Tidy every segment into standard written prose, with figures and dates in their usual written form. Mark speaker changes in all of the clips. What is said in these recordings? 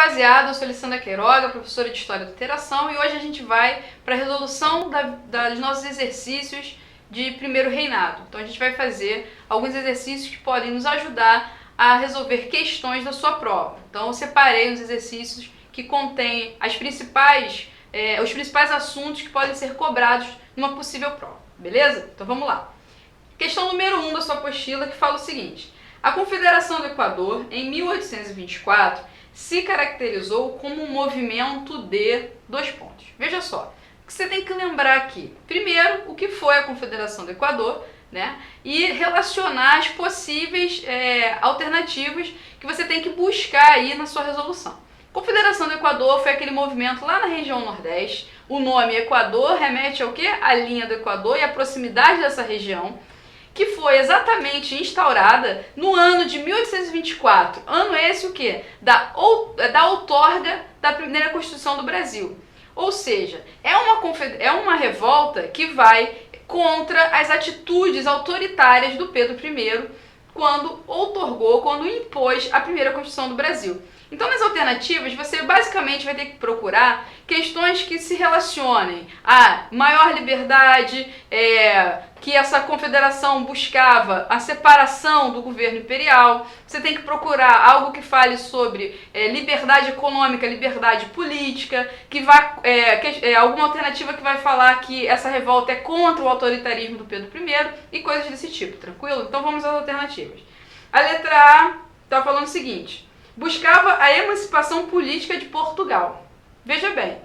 Speaker 1: rapaziada, eu sou Alessandra Queiroga, professora de História da Interação, e hoje a gente vai para a resolução dos nossos exercícios de primeiro reinado. Então a gente vai fazer alguns exercícios que podem nos ajudar a resolver questões da sua prova. Então eu separei uns exercícios que contêm os principais assuntos que podem ser cobrados numa possível prova, beleza? Então vamos lá. Questão número 1 da sua apostila, que fala o seguinte: a Confederação do Equador, em 1824, se caracterizou como um movimento de... dois pontos. Veja só, o que você tem que lembrar aqui. Primeiro, o que foi a Confederação do Equador, né? E relacionar as possíveis alternativas que você tem que buscar aí na sua resolução. Confederação do Equador foi aquele movimento lá na região Nordeste. O nome Equador remete ao quê? A linha do Equador e a proximidade dessa região, que foi exatamente instaurada no ano de 1824. Ano esse o quê? Da outorga da primeira Constituição do Brasil. Ou seja, é uma revolta que vai contra as atitudes autoritárias do Pedro I quando impôs a primeira Constituição do Brasil. Então, nas alternativas, você basicamente vai ter que procurar questões que se relacionem a maior liberdade, que essa confederação buscava a separação do governo imperial. Você tem que procurar algo que fale sobre liberdade econômica, liberdade política, alguma alternativa que vai falar que essa revolta é contra o autoritarismo do Pedro I e coisas desse tipo, tranquilo? Então vamos às alternativas. A letra A está falando o seguinte: buscava a emancipação política de Portugal. Veja bem,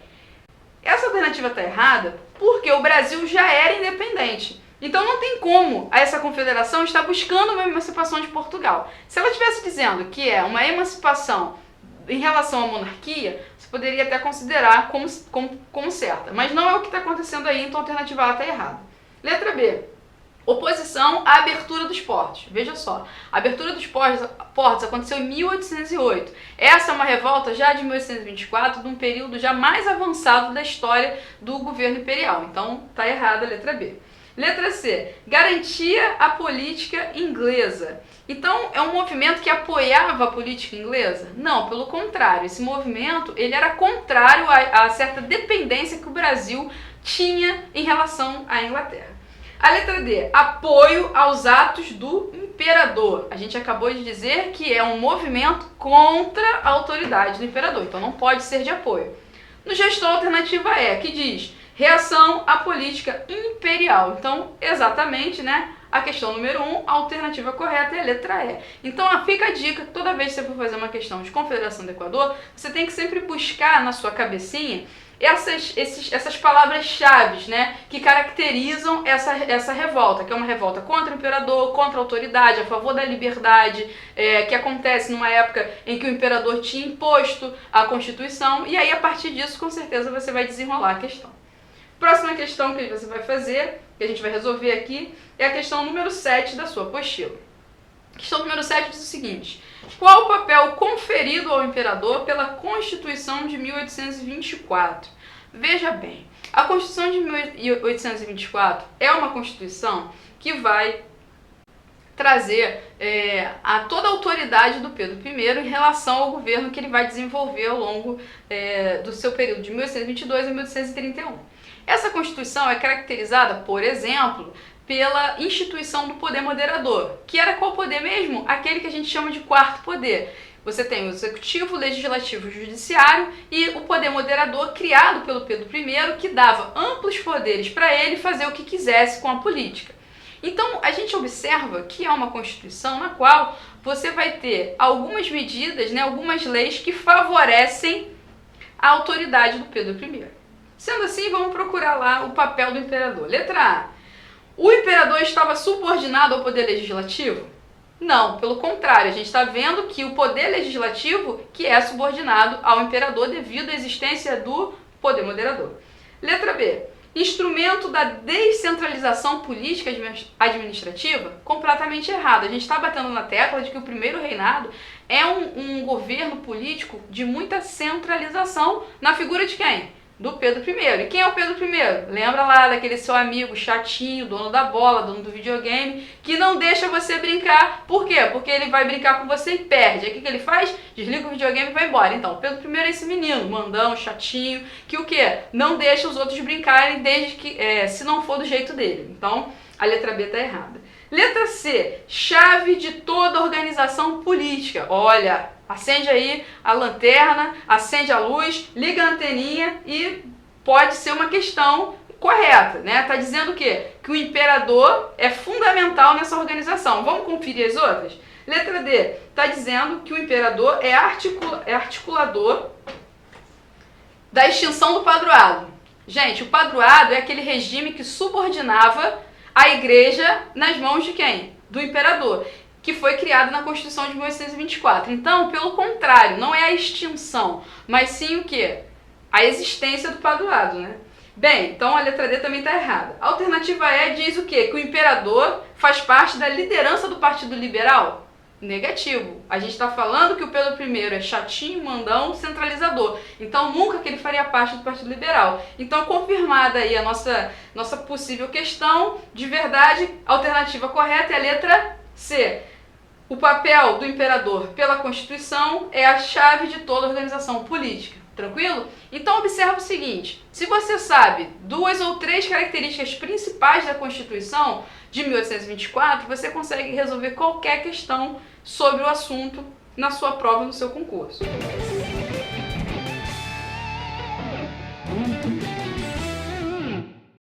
Speaker 1: essa alternativa está errada porque o Brasil já era independente. Então não tem como essa confederação estar buscando uma emancipação de Portugal. Se ela estivesse dizendo que é uma emancipação em relação à monarquia, você poderia até considerar como certa. Mas não é o que está acontecendo aí, então a alternativa A está errada. Letra B. Oposição à abertura dos portos. Veja só, a abertura dos portos aconteceu em 1808. Essa é uma revolta já de 1824, de um período já mais avançado da história do governo imperial. Então, está errada a letra B. Letra C. Garantia a política inglesa. Então, é um movimento que apoiava a política inglesa? Não, pelo contrário. Esse movimento ele era contrário a certa dependência que o Brasil tinha em relação à Inglaterra. A letra D, apoio aos atos do imperador. A gente acabou de dizer que é um movimento contra a autoridade do imperador, então não pode ser de apoio. No gestor, a alternativa que diz reação à política imperial. Então, exatamente, né? A questão número 1, a alternativa correta é a letra E. Então, fica a dica, toda vez que você for fazer uma questão de Confederação do Equador, você tem que sempre buscar na sua cabecinha essas palavras-chave, né, que caracterizam essa revolta, que é uma revolta contra o imperador, contra a autoridade, a favor da liberdade, que acontece numa época em que o imperador tinha imposto a Constituição, e aí a partir disso, com certeza, você vai desenrolar a questão. Próxima questão que você vai fazer, que a gente vai resolver aqui, é a questão número 7 da sua apostila. A questão número 7 diz o seguinte: qual o papel conferido ao imperador pela Constituição de 1824? Veja bem, a Constituição de 1824 é uma Constituição que vai trazer a toda a autoridade do Pedro I em relação ao governo que ele vai desenvolver ao longo do seu período de 1822 a 1831. Essa Constituição é caracterizada, por exemplo, pela instituição do poder moderador, que era qual poder mesmo? Aquele que a gente chama de quarto poder. Você tem o executivo, o legislativo e o judiciário, e o poder moderador criado pelo Pedro I, que dava amplos poderes para ele fazer o que quisesse com a política. Então, a gente observa que é uma Constituição na qual você vai ter algumas medidas, né, algumas leis que favorecem a autoridade do Pedro I. Sendo assim, vamos procurar lá o papel do imperador. Letra A. O imperador estava subordinado ao poder legislativo? Não, pelo contrário, a gente está vendo que o poder legislativo que é subordinado ao imperador devido à existência do poder moderador. Letra B. Instrumento da descentralização política administrativa? Completamente errado. A gente está batendo na tecla de que o primeiro reinado é um governo político de muita centralização na figura de quem? do Pedro I. E quem é o Pedro I? Lembra lá daquele seu amigo chatinho, dono da bola, dono do videogame, que não deixa você brincar. Por quê? Porque ele vai brincar com você e perde. Aí o que ele faz? Desliga o videogame e vai embora. Então, o Pedro I é esse menino, mandão, chatinho, que o quê? Não deixa os outros brincarem desde que, se não for do jeito dele. Então, a letra B está errada. Letra C, chave de toda organização política. Olha, acende aí a lanterna, acende a luz, liga a anteninha e pode ser uma questão correta, né? Tá dizendo o quê? Que o imperador é fundamental nessa organização. Vamos conferir as outras? Letra D, tá dizendo que o imperador é articulador da extinção do padroado. Gente, o padroado é aquele regime que subordinava a igreja nas mãos de quem? Do imperador, que foi criado na Constituição de 1824. Então, pelo contrário, não é a extinção, mas sim o quê? A existência do padroado, né? Bem, então a letra D também está errada. A alternativa E diz o quê? Que o imperador faz parte da liderança do Partido Liberal? Negativo. A gente está falando que o Pedro I é chatinho, mandão, centralizador. Então nunca que ele faria parte do Partido Liberal. Então confirmada aí a nossa possível questão, de verdade, a alternativa correta é a letra C. O papel do imperador pela Constituição é a chave de toda organização política. Tranquilo? Então observa o seguinte, se você sabe 2 ou 3 características principais da Constituição de 1824, você consegue resolver qualquer questão sobre o assunto na sua prova, no seu concurso.